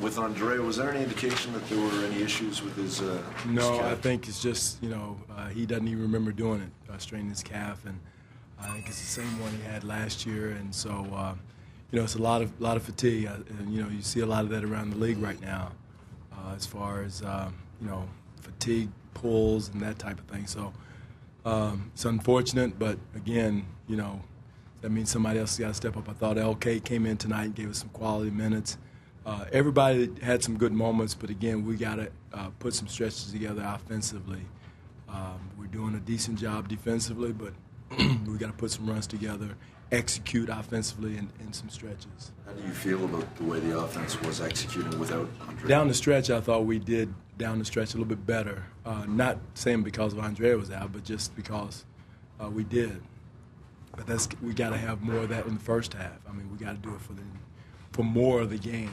With Andre, was there any indication that there were any issues with his No, calf? I think it's just, he doesn't even remember doing it, straining his calf, and I think it's the same one he had last year, and so, it's a lot of fatigue, and, you see a lot of that around the league right now, as far as, fatigue pulls and that type of thing. So it's unfortunate, but again, that means somebody else has got to step up. I thought LK came in tonight and gave us some quality minutes. Everybody had some good moments, but again, we got to put some stretches together offensively. We're doing a decent job defensively, but we got to put some runs together, execute offensively in some stretches. How do you feel about the way the offense was executing without Andre? Down the stretch, I thought we did down the stretch a little bit better. Not saying because of Andre was out, but just because we did. But we got to have more of that in the first half. I mean, we got to do it for more of the game,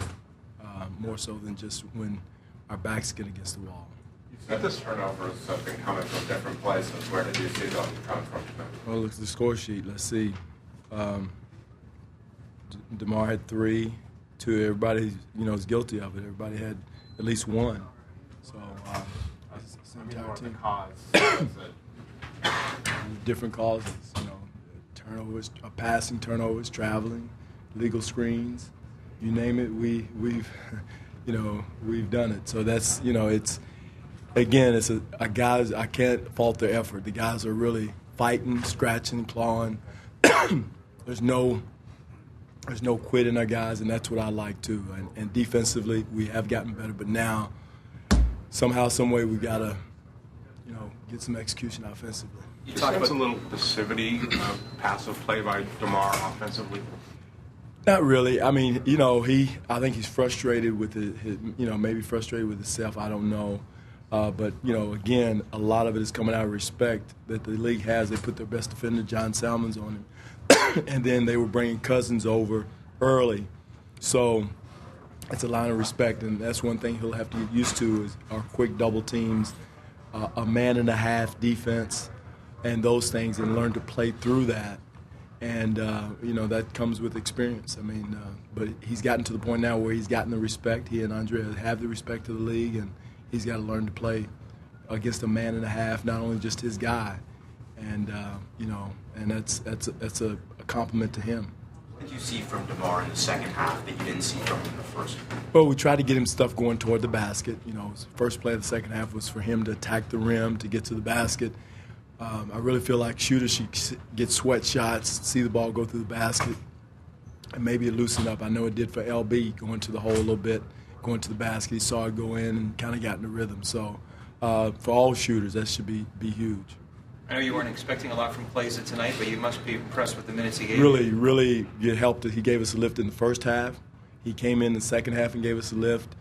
more so than just when our backs get against the wall. You said this turnover is something coming from different places. Where did you see them come from tonight? Well, look at the score sheet. Let's see. DeMar had 3. 2. Everybody, is guilty of it. Everybody had at least 1. So, different causes. Turnovers, passing turnovers, traveling, legal screens, you name it. We've done it. So that's it's a guys. I can't fault their effort. The guys are really fighting, scratching, clawing. There's no quit in our guys, and that's what I like too. And defensively, we have gotten better, but now somehow, some way, we got to get some execution offensively. You talked about a little passivity, passive play by DeMar offensively. Not really. I mean, I think he's frustrated with his maybe frustrated with himself. I don't know. But, again, a lot of it is coming out of respect that the league has. They put their best defender, John Salmons, on him. And then they were bringing Cousins over early. So it's a line of respect, and that's one thing he'll have to get used to is our quick double teams, a man-and-a-half defense, and those things, and learn to play through that. And, that comes with experience. I mean, but he's gotten to the point now where he's gotten the respect. He and Andre have the respect of the league, and he's got to learn to play against a man-and-a-half, not only just his guy. And, and that's a compliment to him. What did you see from DeMar in the second half that you didn't see from him in the first? Well, we tried to get him stuff going toward the basket. His first play of the second half was for him to attack the rim, to get to the basket. I really feel like shooters should get sweat shots, see the ball go through the basket, and maybe it loosened up. I know it did for LB, going to the hole a little bit, going to the basket. He saw it go in and kind of got in the rhythm. So for all shooters, that should be huge. I know you weren't expecting a lot from Claza tonight, but you must be impressed with the minutes he gave. Really, it helped that he gave us a lift in the first half. He came in the second half and gave us a lift.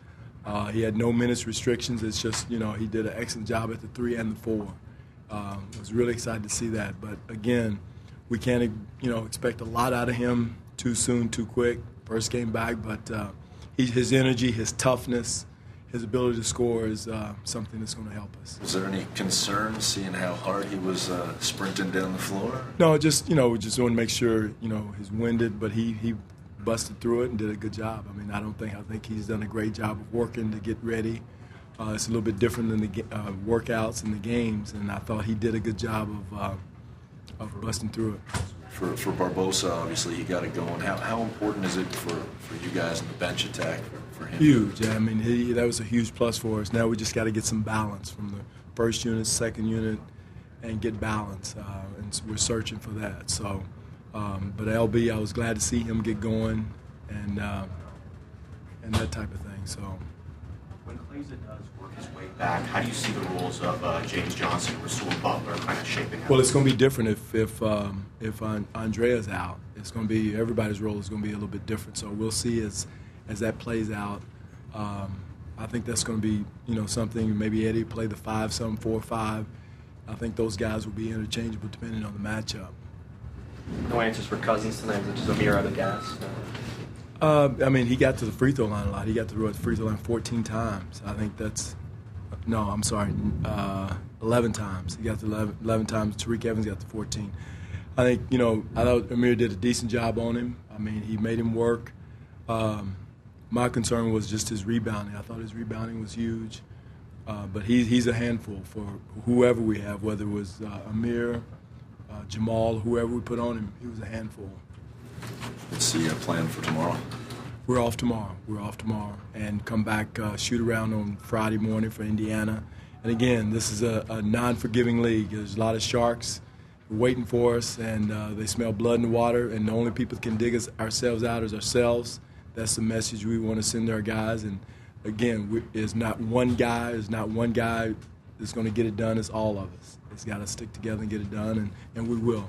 He had no minutes restrictions. It's just, he did an excellent job at the 3 and the 4. I was really excited to see that. But, again, we can't, expect a lot out of him too soon, too quick. First game back, but his energy, his toughness, his ability to score is something that's going to help us. Was there any concern seeing how hard he was sprinting down the floor? No, just, we just want to make sure, he's winded, but he busted through it and did a good job. I mean, I think he's done a great job of working to get ready. It's a little bit different than the workouts and the games, and I thought he did a good job of busting through it. For Barbosa, obviously, he got it going. How important is it for you guys in the bench attack for him? Huge. I mean, that was a huge plus for us. Now we just got to get some balance from the first unit, second unit, and get balance. And we're searching for that. So, but LB, I was glad to see him get going and that type of thing. So. When Claza does work his way back, how do you see the roles of James Johnson, Rasul Butler kind of shaping up? Well, it's going to be different if Andrea's out. It's going to be everybody's role is going to be a little bit different. So we'll see as that plays out. I think that's going to be something. Maybe Eddie play the 5, some 4-5. I think those guys will be interchangeable depending on the matchup. No answers for Cousins tonight. Was it just a mirror of the gas? I mean, he got to the free throw line a lot. He got to the free throw line 14 times. I think that's – no, I'm sorry, 11 times. He got to 11 times. Tariq Evans got to 14. I think, I thought Amir did a decent job on him. I mean, he made him work. my concern was just his rebounding. I thought his rebounding was huge. But he's a handful for whoever we have, whether it was Amir, Jamal, whoever we put on him, he was a handful. What's the plan for tomorrow? We're off tomorrow. And come back, shoot around on Friday morning for Indiana. And again, this is a non-forgiving league. There's a lot of sharks waiting for us, and they smell blood in the water, and the only people that can dig ourselves out is ourselves. That's the message we want to send to our guys. And again, it's not one guy that's going to get it done. It's all of us. It's got to stick together and get it done, and we will.